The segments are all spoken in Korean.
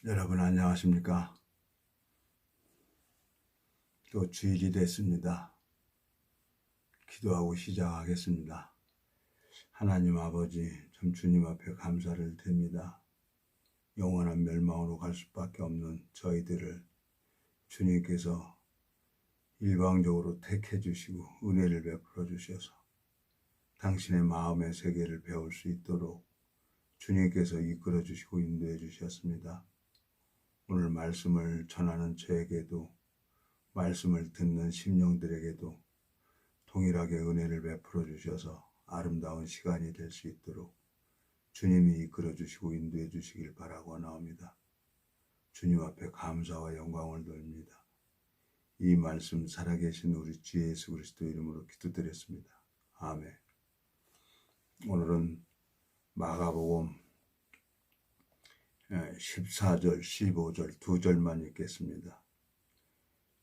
여러분 안녕하십니까? 또 주일이 됐습니다. 기도하고 시작하겠습니다. 하나님 아버지, 참 주님 앞에 감사를 드립니다. 영원한 멸망으로 갈 수밖에 없는 저희들을 주님께서 일방적으로 택해 주시고 은혜를 베풀어 주셔서 당신의 마음의 세계를 배울 수 있도록 주님께서 이끌어 주시고 인도해 주셨습니다. 오늘 말씀을 전하는 저에게도 말씀을 듣는 심령들에게도 동일하게 은혜를 베풀어 주셔서 아름다운 시간이 될 수 있도록 주님이 이끌어 주시고 인도해 주시길 바라고 나옵니다. 주님 앞에 감사와 영광을 돌립니다. 이 말씀 살아계신 우리 주 예수 그리스도 이름으로 기도드렸습니다. 아멘. 오늘은 마가복음 14절, 15절 두 절만 읽겠습니다.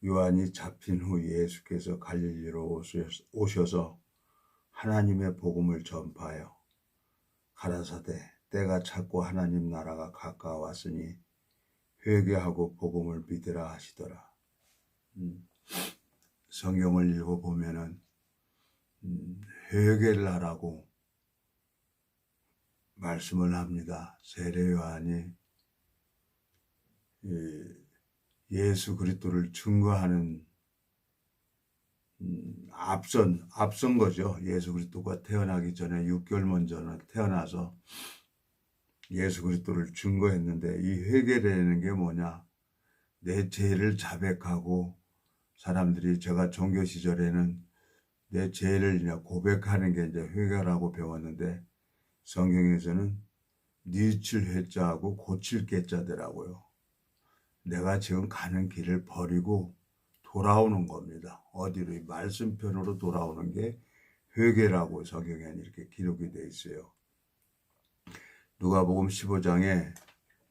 요한이 잡힌 후 예수께서 갈릴리로 오셔서 하나님의 복음을 전파하여 가라사대 때가 찼고 하나님 나라가 가까웠으니 회개하고 복음을 믿으라 하시더라. 성경을 읽어보면은 회개를 하라고 말씀을 합니다. 세례 요한이 예수 그리스도를 증거하는 앞선 거죠. 예수 그리스도가 태어나기 전에 6개월 먼저 태어나서 예수 그리스도를 증거했는데, 이 회개라는 게 뭐냐? 내 죄를 자백하고, 사람들이 제가 종교 시절에는 내 죄를 그냥 고백하는 게 이제 회개라고 배웠는데, 성경에서는 뉘칠 회자하고 고칠 깨자더라고요. 내가 지금 가는 길을 버리고 돌아오는 겁니다. 어디로? 말씀편으로 돌아오는 게 회개라고 성경에는 이렇게 기록이 되어 있어요. 누가복음 15장에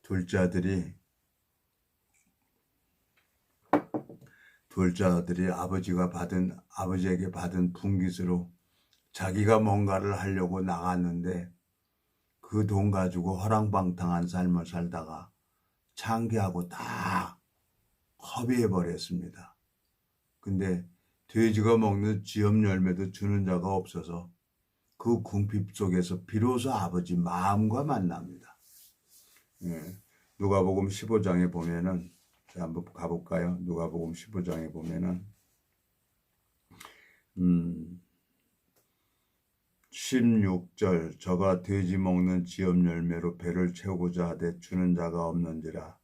둘째 아들이 아버지에게 받은 분깃으로 자기가 뭔가를 하려고 나갔는데, 그 돈 가지고 허랑방탕한 삶을 살다가 창기하고 다 허비해 버렸습니다. 근데 돼지가 먹는 지엽 열매도 주는 자가 없어서 그 궁핍 속에서 비로소 아버지 마음과 만납니다. 누가복음 15장에 보면은, 자, 한번 가볼까요? 누가복음 15장에 보면은 16절, 저가 돼지 먹는 지엽 열매로 배를 채우고자 하되 주는 자가 없는지라.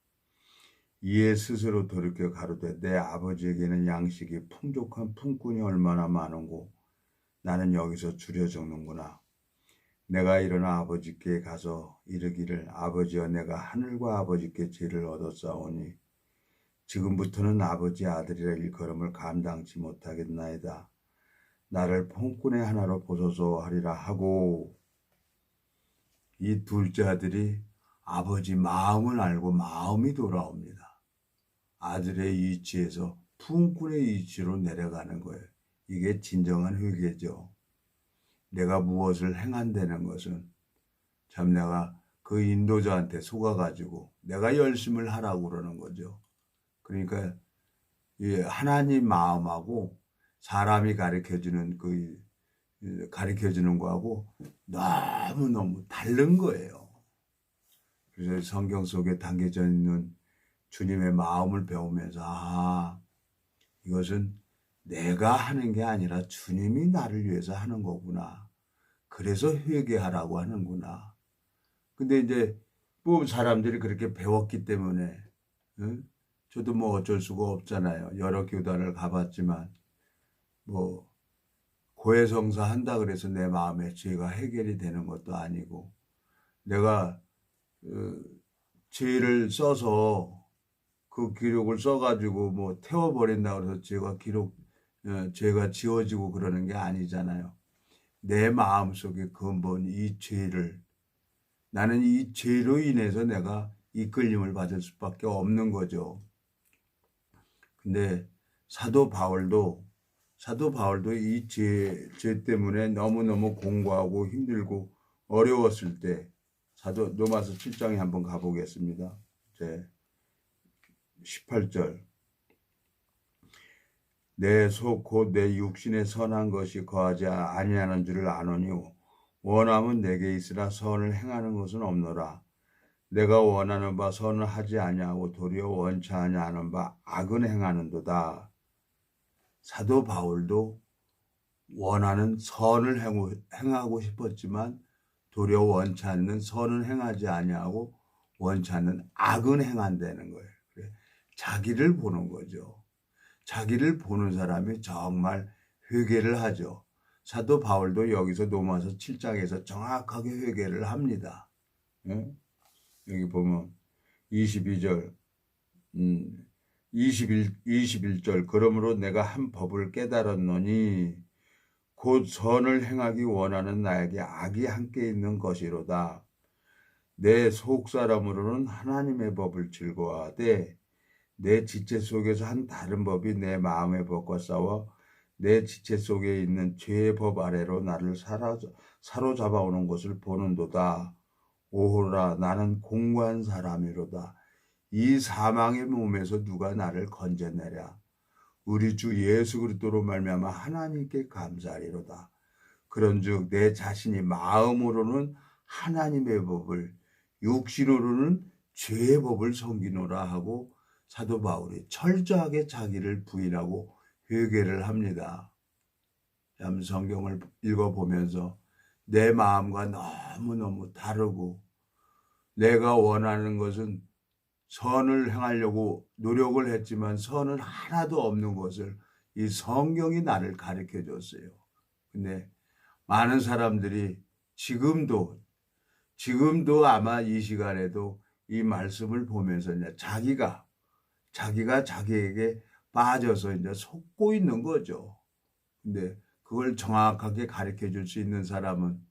이에 스스로 돌이켜 가로되 내 아버지에게는 양식이 풍족한 품꾼이 얼마나 많은고 나는 여기서 줄여 적는구나. 내가 일어나 아버지께 가서 이르기를 아버지여, 내가 하늘과 아버지께 죄를 얻었사오니 지금부터는 아버지 아들이라 일컬음을 감당치 못하겠나이다. 나를 품꾼의 하나로 보소서 하리라 하고, 이 둘째 아들이 아버지 마음을 알고 마음이 돌아옵니다. 아들의 이치에서 품꾼의 이치로 내려가는 거예요. 이게 진정한 회개죠. 내가 무엇을 행한다는 것은 참 내가 그 인도자한테 속아가지고 내가 열심을 하라고 그러는 거죠. 그러니까 하나님 마음하고 사람이 가르쳐주는 거하고 너무너무 다른 거예요. 그래서 성경 속에 담겨져 있는 주님의 마음을 배우면서, 이것은 내가 하는 게 아니라 주님이 나를 위해서 하는 거구나. 그래서 회개하라고 하는구나. 근데 이제 뭐 사람들이 그렇게 배웠기 때문에, 저도 뭐 어쩔 수가 없잖아요. 여러 교단을 가봤지만 뭐 고해성사 한다 그래서 내 마음의 죄가 해결이 되는 것도 아니고, 내가 죄를 써서 그 기록을 써가지고 뭐 태워버린다 그래서 죄가 지워지고 그러는 게 아니잖아요. 내 마음속에 근본 이 죄를, 나는 이 죄로 인해서 내가 이끌림을 받을 수밖에 없는 거죠. 근데 사도 바울도 이 죄 때문에 너무너무 공고하고 힘들고 어려웠을 때, 로마서 7장에 한번 가보겠습니다. 이제 18절 내 속 곧 내 육신에 선한 것이 거하지 아니하는 줄을 아노니 원함은 내게 있으나 선을 행하는 것은 없노라. 내가 원하는 바 선을 하지 아니하고 도리어 원치 아니하는 바 악은 행하는도다. 사도 바울도 원하는 선을 행하고 싶었지만 도리어 원치 않는 선은 행하지 아니하고 원치 않는 악은 행한다는 거예요. 자기를 보는 거죠. 자기를 보는 사람이 정말 회개를 하죠. 사도 바울도 여기서 로마서 7장에서 정확하게 회개를 합니다. 여기 보면 22절 21절 그러므로 내가 한 법을 깨달았노니 곧 선을 행하기 원하는 나에게 악이 함께 있는 것이로다. 내 속사람으로는 하나님의 법을 즐거워하되 내 지체 속에서 한 다른 법이 내 마음의 법과 싸워 내 지체 속에 있는 죄의 법 아래로 나를 사로잡아오는 것을 보는도다. 오호라 나는 공고한 사람이로다. 이 사망의 몸에서 누가 나를 건져내랴. 우리 주 예수 그리스도로 말미암아 하나님께 감사하리로다. 그런즉 내 자신이 마음으로는 하나님의 법을 육신으로는 죄의 법을 섬기노라 하고 사도 바울이 철저하게 자기를 부인하고 회개를 합니다. 성경을 읽어보면서 내 마음과 너무너무 다르고 내가 원하는 것은 선을 행하려고 노력을 했지만 선은 하나도 없는 것을 이 성경이 나를 가르쳐 줬어요. 근데 많은 사람들이 지금도 아마 이 시간에도 이 말씀을 보면서 이제 자기가 자기에게 빠져서 이제 속고 있는 거죠. 근데 그걸 정확하게 가르쳐 줄 수 있는 사람은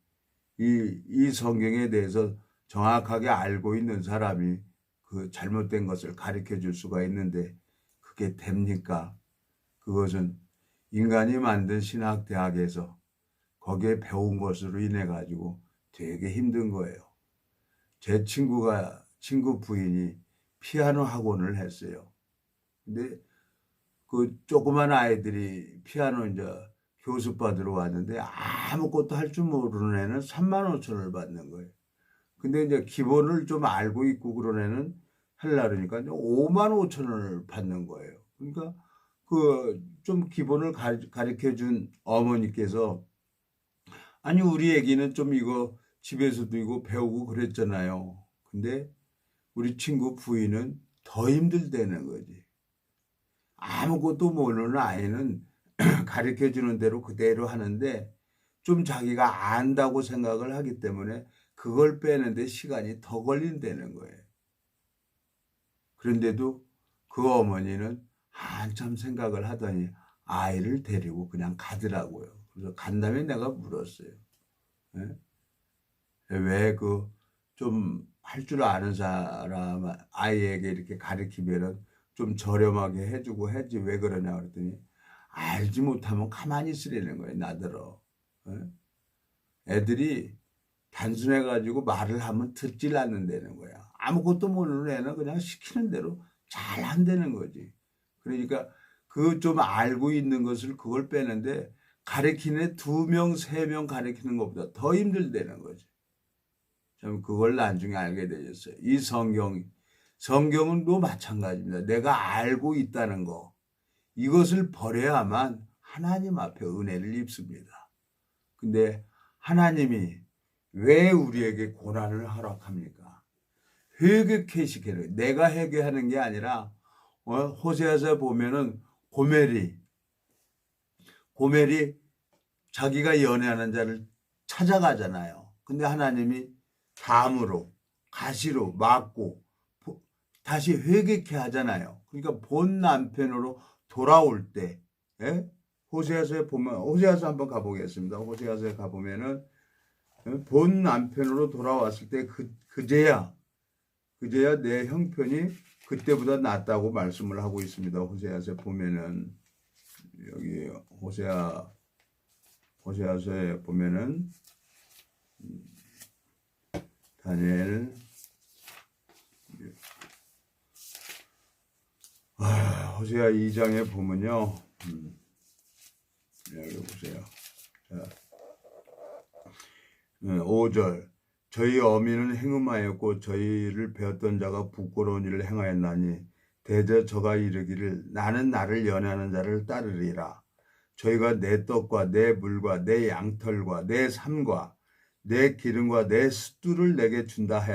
이 성경에 대해서 정확하게 알고 있는 사람이 그 잘못된 것을 가르쳐 줄 수가 있는데 그게 됩니까? 그것은 인간이 만든 신학대학에서 거기에 배운 것으로 인해 가지고 되게 힘든 거예요. 제 친구 부인이 피아노 학원을 했어요. 근데 그 조그만 아이들이 피아노 이제 교습 받으러 왔는데 아무것도 할 줄 모르는 애는 3만 5천원을 받는 거예요. 근데 이제 기본을 좀 알고 있고 그런 애는 하려니까 5만 5천원을 받는 거예요. 그러니까 그 좀 기본을 가르쳐 준 어머니께서 아니 우리 애기는 좀 이거 집에서도 이거 배우고 그랬잖아요. 근데 우리 친구 부인은 더 힘들다는 거지. 아무것도 모르는 아이는 가르쳐 주는 대로 그대로 하는데 좀 자기가 안다고 생각을 하기 때문에 그걸 빼는데 시간이 더 걸린다는 거예요. 그런데도 그 어머니는 한참 생각을 하더니 아이를 데리고 그냥 가더라고요. 그래서 간 다음에 내가 물었어요. 왜 그 좀 할 줄 아는 사람 아이에게 이렇게 가르치면은 좀 저렴하게 해주고 하지 왜 그러냐 그랬더니 알지 못하면 가만히 있으라는 거예요. 나더러. 애들이 단순해가지고 말을 하면 듣질 않는다는 거야. 아무것도 모르는 애는 그냥 시키는 대로 잘 한다는 거지. 그러니까 그 좀 알고 있는 것을 그걸 빼는데 가르치는 2명, 3명 가르치는 것보다 더 힘들다는 거지. 참 그걸 나중에 알게 되었어요. 이 성경은 또 마찬가지입니다. 내가 알고 있다는 거. 이것을 버려야만 하나님 앞에 은혜를 입습니다. 근데 하나님이 왜 우리에게 고난을 허락합니까? 회개케 시키는 내가 회개하는 게 아니라 호세아서 보면은 고멜이 자기가 연애하는 자를 찾아가잖아요. 근데 하나님이 담으로 가시로 막고 다시 회개케 하잖아요. 그러니까 본 남편으로 돌아올 때 호세아서에 보면 호세아서 한번 가보겠습니다. 호세아서에 가보면은 본 남편으로 돌아왔을 때 그제야 내 형편이 그때보다 낫다고 말씀을 하고 있습니다. 호세아서에 보면은 여기 호세아서에 보면은 다니엘 호세아 2장에 보면요. 여기 보세요. 자, 5절. 저희 어미는 행음하였고 저희를 배웠던 자가 부끄러운 일을 행하였나니 대저 저가 이르기를 나는 나를 연애하는 자를 따르리라. 저희가 내 떡과 내 물과 내 양털과 내 삶과 내 기름과 내 숫두를 내게 준다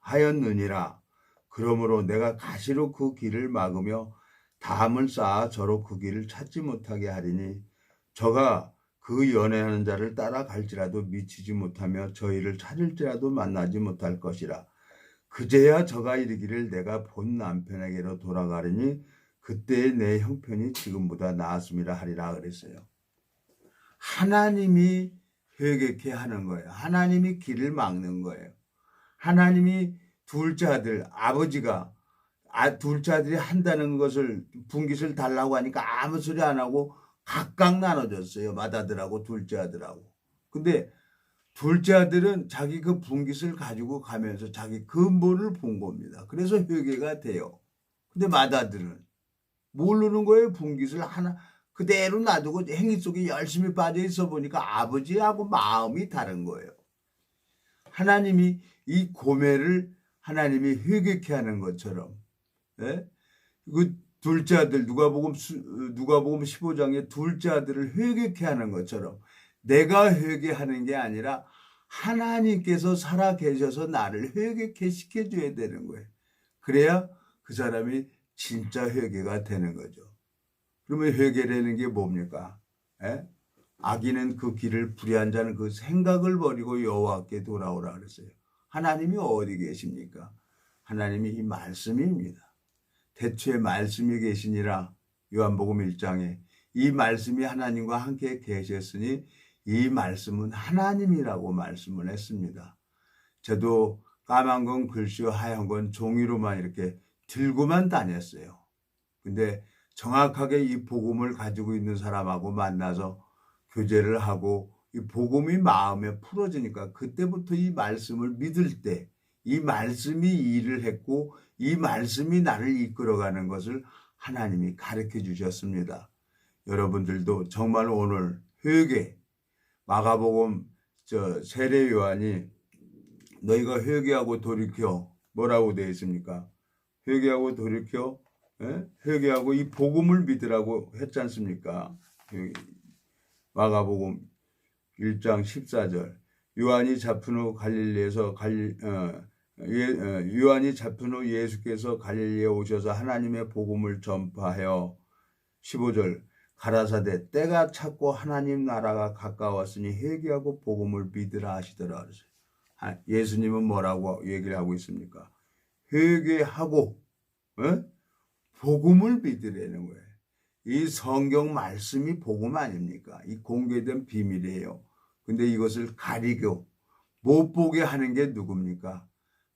하였느니라. 그러므로 내가 가시로 그 길을 막으며 담을 쌓아 저로 그 길을 찾지 못하게 하리니 저가 그 연애하는 자를 따라갈지라도 미치지 못하며 저희를 찾을지라도 만나지 못할 것이라. 그제야 저가 이르기를 내가 본 남편에게로 돌아가리니 그때의 내 형편이 지금보다 나았음이라 하리라 그랬어요. 하나님이 회개케 하는 거예요. 하나님이 길을 막는 거예요. 하나님이 둘째 아들, 아버지가 둘째 아들이 한다는 것을 분깃을 달라고 하니까 아무 소리 안 하고 각각 나눠줬어요. 맏아들하고 둘째 아들하고. 근데 둘째 아들은 자기 그 분깃을 가지고 가면서 자기 근본을 본 겁니다. 그래서 회개가 돼요. 근데 맏아들은 모르는 거예요. 분깃을 하나 그대로 놔두고 행위 속에 열심히 빠져 있어 보니까 아버지하고 마음이 다른 거예요. 하나님이 이 고매를 하나님이 회개케 하는 것처럼, 예? 그 둘째 아들 누가복음 15장에 둘째 아들을 회개케 하는 것처럼 내가 회개하는 게 아니라 하나님께서 살아 계셔서 나를 회개케 시켜줘야 되는 거예요. 그래야 그 사람이 진짜 회개가 되는 거죠. 그러면 회개라는 게 뭡니까? 예? 악인은 그 길을 불의한 자는 그 생각을 버리고 여호와께 돌아오라 그랬어요. 하나님이 어디 계십니까? 하나님이 이 말씀입니다. 태초에 말씀이 계시니라. 요한복음 1장에 이 말씀이 하나님과 함께 계셨으니 이 말씀은 하나님이라고 말씀을 했습니다. 저도 까만 건 글씨와 하얀 건 종이로만 이렇게 들고만 다녔어요. 근데 정확하게 이 복음을 가지고 있는 사람하고 만나서 교제를 하고 이 복음이 마음에 풀어지니까 그때부터 이 말씀을 믿을 때 이 말씀이 일을 했고 이 말씀이 나를 이끌어가는 것을 하나님이 가르쳐 주셨습니다. 여러분들도 정말 오늘 회개, 마가복음 세례 요한이 너희가 회개하고 돌이켜 뭐라고 되어 있습니까? 회개하고 돌이켜, 회개하고 이 복음을 믿으라고 했지 않습니까? 마가복음 1장 14절. 요한이 잡힌 후 예수께서 갈릴리에 오셔서 하나님의 복음을 전파하여 15절 가라사대 때가 찼고 하나님 나라가 가까웠으니 회개하고 복음을 믿으라 하시더라. 예수님은 뭐라고 얘기를 하고 있습니까? 회개하고 복음을 믿으라는 거예요. 이 성경 말씀이 복음 아닙니까? 이 공개된 비밀이에요. 근데 이것을 가리고 못 보게 하는 게 누굽니까?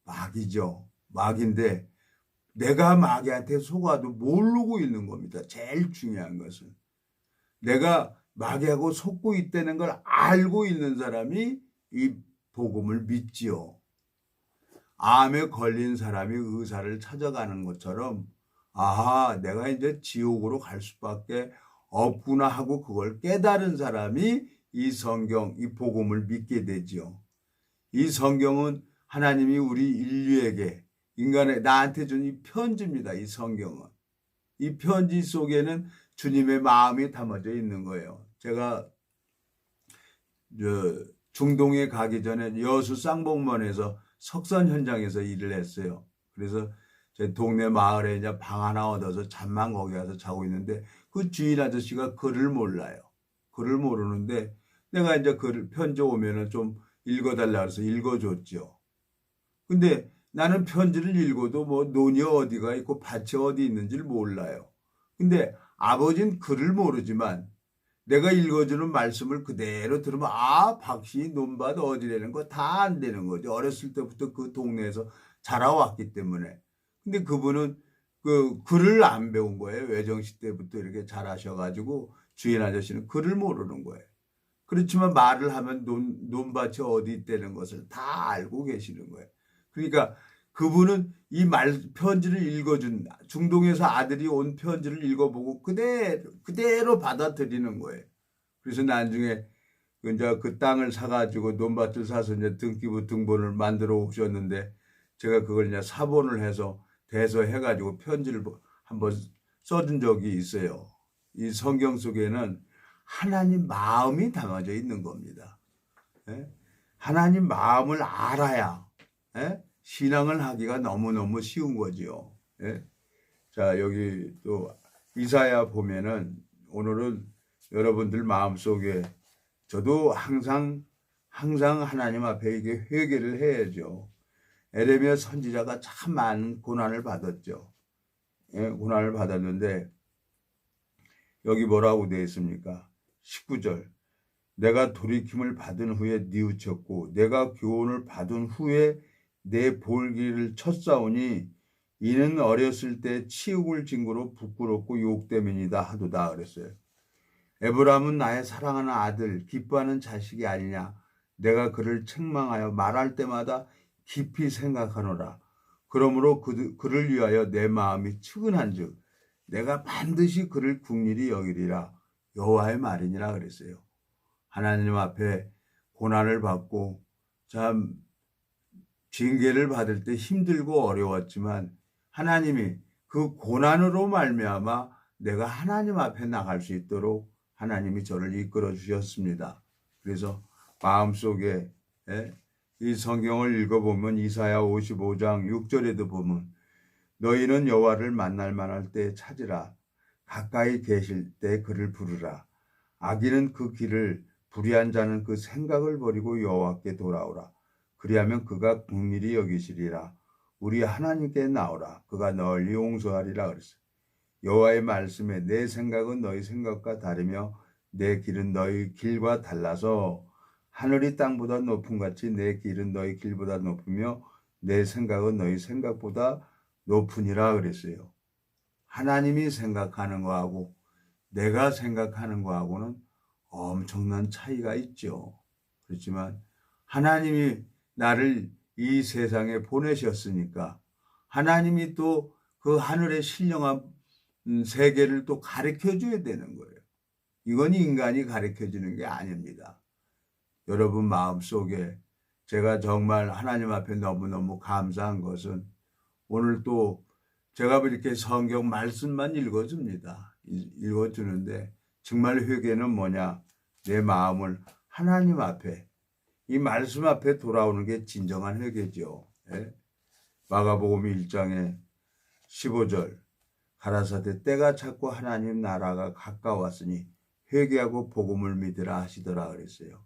마귀죠. 마귀인데 내가 마귀한테 속아도 모르고 있는 겁니다. 제일 중요한 것은. 내가 마귀하고 속고 있다는 걸 알고 있는 사람이 이 복음을 믿지요. 암에 걸린 사람이 의사를 찾아가는 것처럼 아하, 내가 이제 지옥으로 갈 수밖에 없구나 하고 그걸 깨달은 사람이 이 성경, 이 복음을 믿게 되지요. 이 성경은 하나님이 우리 인류에게 나한테 준 이 편지입니다. 이 성경은. 이 편지 속에는 주님의 마음이 담아져 있는 거예요. 제가 중동에 가기 전에 여수 쌍봉면에서 석선 현장에서 일을 했어요. 그래서 제 동네 마을에 이제 방 하나 얻어서 잠만 거기 가서 자고 있는데 그 주인 아저씨가 글을 몰라요. 글을 모르는데 내가 이제 편지 오면은 좀 읽어달라 그래서 읽어줬죠. 근데 나는 편지를 읽어도 뭐 논이 어디가 있고 밭이 어디 있는지를 몰라요. 근데 아버지는 글을 모르지만 내가 읽어주는 말씀을 그대로 들으면 박씨 논밭 어디라는 거 다 안 되는 거죠. 어렸을 때부터 그 동네에서 자라왔기 때문에. 근데 그분은 그 글을 안 배운 거예요. 외정시 때부터 이렇게 자라셔가지고 주인 아저씨는 글을 모르는 거예요. 그렇지만 말을 하면 논밭이 어디 있다는 것을 다 알고 계시는 거예요. 그러니까 그분은 이 편지를 읽어준, 중동에서 아들이 온 편지를 읽어보고 그대로 받아들이는 거예요. 그래서 나중에 이제 그 땅을 사가지고 논밭을 사서 이제 등기부 등본을 만들어 오셨는데, 제가 그걸 이제 사본을 해서 대서해가지고 편지를 한번 써준 적이 있어요. 이 성경 속에는 하나님 마음이 담아져 있는 겁니다. 예? 하나님 마음을 알아야, 예? 신앙을 하기가 너무너무 쉬운 거지요. 예? 자, 여기 또 이사야 보면은, 오늘은 여러분들 마음속에, 저도 항상 하나님 앞에 이게 회개를 해야죠. 에레미야 선지자가 참 많은 고난을 받았죠. 예? 고난을 받았는데 여기 뭐라고 되어 있습니까? 19절. 내가 돌이킴을 받은 후에 뉘우쳤고 내가 교훈을 받은 후에 내 볼기를 쳤사오니 이는 어렸을 때 치욕을 징고로 부끄럽고 욕되면이다 하도다 그랬어요. 에브라임은 나의 사랑하는 아들, 기뻐하는 자식이 아니냐. 내가 그를 책망하여 말할 때마다 깊이 생각하노라. 그러므로 그를 위하여 내 마음이 측은한즉 내가 반드시 그를 긍휼히 여기리라. 여호와의 말이니라 그랬어요. 하나님 앞에 고난을 받고 참 징계를 받을 때 힘들고 어려웠지만 하나님이 그 고난으로 말미암아 내가 하나님 앞에 나갈 수 있도록 하나님이 저를 이끌어 주셨습니다. 그래서 마음속에 이 성경을 읽어보면 이사야 55장 6절에도 보면 너희는 여호와를 만날 만할 때 찾으라. 가까이 계실 때 그를 부르라. 악인은 그 길을 불의한 자는 그 생각을 버리고 여호와께 돌아오라. 그리하면 그가 긍휼히 여기시리라. 우리 하나님께 나오라. 그가 널리 용서하리라 그랬어요. 여호와의 말씀에 내 생각은 너희 생각과 다르며 내 길은 너희 길과 달라서 하늘이 땅보다 높음 같이 내 길은 너희 길보다 높으며 내 생각은 너희 생각보다 높으니라 그랬어요. 하나님이 생각하는 거하고 내가 생각하는 거하고는 엄청난 차이가 있죠. 그렇지만 하나님이 나를 이 세상에 보내셨으니까 하나님이 또 그 하늘의 신령한 세계를 또 가르쳐 줘야 되는 거예요. 이건 인간이 가르쳐 주는 게 아닙니다. 여러분 마음속에 제가 정말 하나님 앞에 너무너무 감사한 것은 오늘 또 제가 이렇게 성경 말씀만 읽어줍니다. 읽어주는데 정말 회개는 뭐냐? 내 마음을 하나님 앞에 이 말씀 앞에 돌아오는 게 진정한 회개죠. 예? 마가복음 1장에 15절 가라사대 때가 찼고 하나님 나라가 가까웠으니 회개하고 복음을 믿으라 하시더라 그랬어요.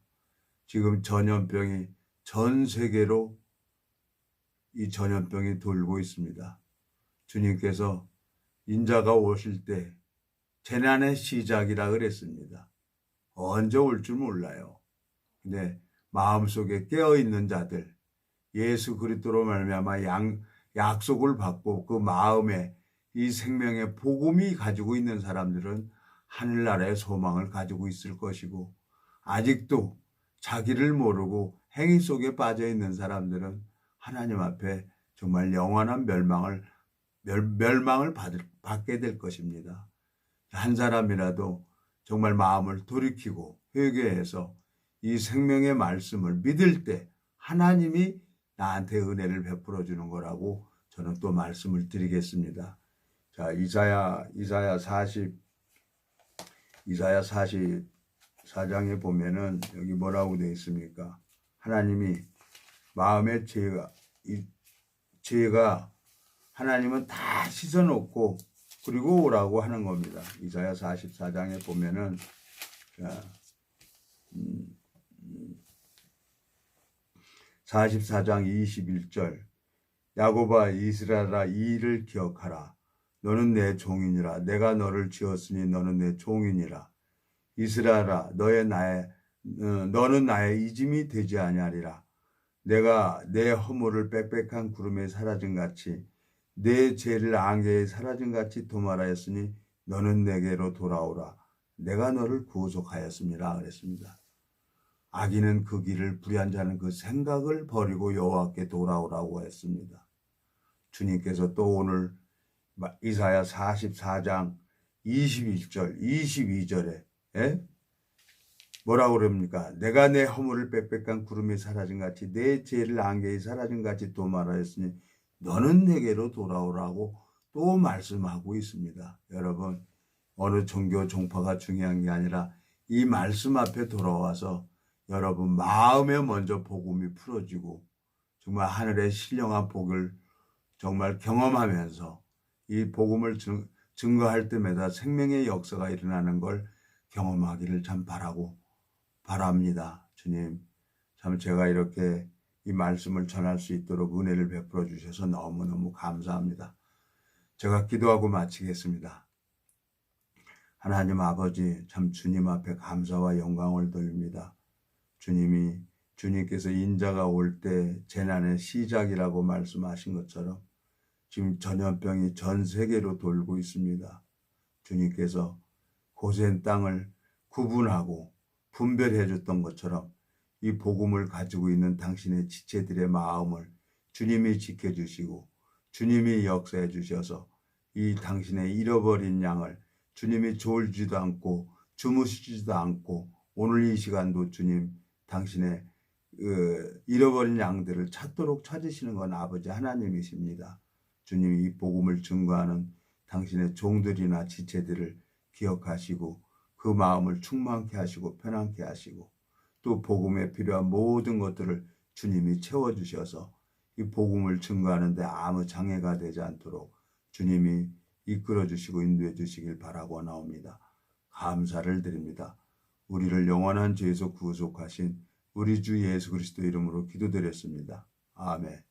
지금 전염병이 전 세계로 이 전염병이 돌고 있습니다. 주님께서 인자가 오실 때 재난의 시작이라 그랬습니다. 언제 올 줄 몰라요. 근데 마음속에 깨어있는 자들, 예수 그리스도로 말미암아 약속을 받고 그 마음에 이 생명의 복음이 가지고 있는 사람들은 하늘나라의 소망을 가지고 있을 것이고, 아직도 자기를 모르고 행위 속에 빠져 있는 사람들은 하나님 앞에 정말 영원한 멸망을 받게 될 것입니다. 한 사람이라도 정말 마음을 돌이키고 회개해서 이 생명의 말씀을 믿을 때 하나님이 나한테 은혜를 베풀어 주는 거라고 저는 또 말씀을 드리겠습니다. 자, 이사야 44장에 보면은 여기 뭐라고 되어 있습니까? 하나님이 마음의 죄가 하나님은 다 씻어놓고 그리고 오라고 하는 겁니다. 이사야 44장에 보면은 44장 21절 야곱아 이스라엘아 이 일을 기억하라. 너는 내 종이니라. 내가 너를 지었으니 너는 내 종이니라. 이스라엘아 너는 나의 이짐이 되지 아니하리라. 내가 내 허물을 빽빽한 구름에 사라짐같이 내 죄를 안개에 사라짐같이 도말하였으니 너는 내게로 돌아오라. 내가 너를 구속하였습니다. 그랬습니다. 악인은 그 길을 불의한 자는 그 생각을 버리고 여호와께 돌아오라고 했습니다. 주님께서 또 오늘 이사야 44장 21절, 22절에 뭐라고 그럽니까? 내가 내 허물을 빽빽한 구름이 사라진 같이 내 죄를 안개에 사라진 같이 또 말하였으니 너는 내게로 돌아오라고 또 말씀하고 있습니다. 여러분, 어느 종교 종파가 중요한 게 아니라 이 말씀 앞에 돌아와서 여러분 마음에 먼저 복음이 풀어지고 정말 하늘의 신령한 복을 정말 경험하면서 이 복음을 증거할 때마다 생명의 역사가 일어나는 걸 경험하기를 참 바랍니다. 주님, 참 제가 이렇게 이 말씀을 전할 수 있도록 은혜를 베풀어 주셔서 너무너무 감사합니다. 제가 기도하고 마치겠습니다. 하나님 아버지, 참 주님 앞에 감사와 영광을 돌립니다. 주님께서 인자가 올 때 재난의 시작이라고 말씀하신 것처럼 지금 전염병이 전 세계로 돌고 있습니다. 주님께서 고센 땅을 구분하고 분별해 줬던 것처럼 이 복음을 가지고 있는 당신의 지체들의 마음을 주님이 지켜주시고 주님이 역사해 주셔서 이 당신의 잃어버린 양을 주님이 졸지도 않고 주무시지도 않고 오늘 이 시간도 주님 당신의 잃어버린 양들을 찾도록 찾으시는 건 아버지 하나님이십니다. 주님이 이 복음을 증거하는 당신의 종들이나 지체들을 기억하시고 그 마음을 충만케 하시고 편안케 하시고 또 복음에 필요한 모든 것들을 주님이 채워주셔서 이 복음을 증거하는 데 아무 장애가 되지 않도록 주님이 이끌어 주시고 인도해 주시길 바라고 나옵니다. 감사를 드립니다. 우리를 영원한 죄에서 구속하신 우리 주 예수 그리스도 이름으로 기도드렸습니다. 아멘.